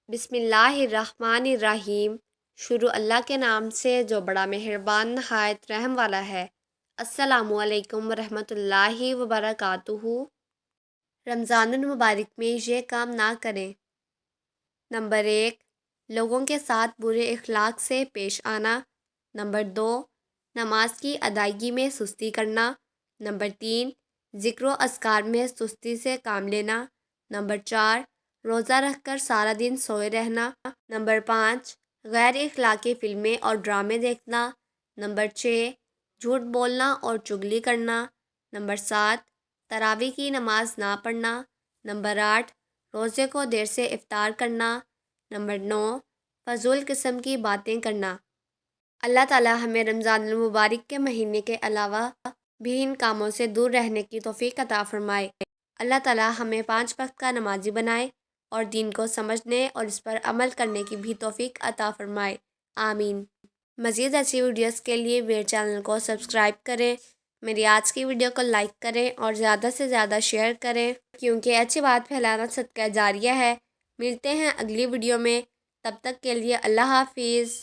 بسم اللہ الرحمن الرحیم۔ شروع اللہ کے نام سے جو بڑا مہربان نہایت رحم والا ہے۔ السلام علیکم ورحمۃ اللہ وبرکاتہ۔ رمضان المبارک میں یہ کام نہ کریں۔ نمبر 1، لوگوں کے ساتھ برے اخلاق سے پیش آنا۔ نمبر 2، نماز کی ادائیگی میں سستی کرنا۔ نمبر 3، ذکر و اذکار میں سستی سے کام لینا۔ نمبر 4، روزہ رکھ کر سارا دن سوئے رہنا۔ نمبر 5، غیر اخلاقی فلمیں اور ڈرامے دیکھنا۔ نمبر 6، جھوٹ بولنا اور چغلی کرنا۔ نمبر 7، تراویح کی نماز نہ پڑھنا۔ نمبر 8، روزے کو دیر سے افطار کرنا۔ نمبر 9، فضول قسم کی باتیں کرنا۔ اللہ تعالی ہمیں رمضان المبارک کے مہینے کے علاوہ بھی ان کاموں سے دور رہنے کی توفیق عطا فرمائے۔ اللہ تعالی ہمیں 5 وقت کا نمازی بنائے اور دین کو سمجھنے اور اس پر عمل کرنے کی بھی توفیق عطا فرمائے، آمین۔ مزید ایسی ویڈیوز کے لیے میرے چینل کو سبسکرائب کریں، میری آج کی ویڈیو کو لائک کریں اور زیادہ سے زیادہ شیئر کریں، کیونکہ اچھی بات پھیلانا صدقہ جاریہ ہے۔ ملتے ہیں اگلی ویڈیو میں، تب تک کے لیے اللہ حافظ۔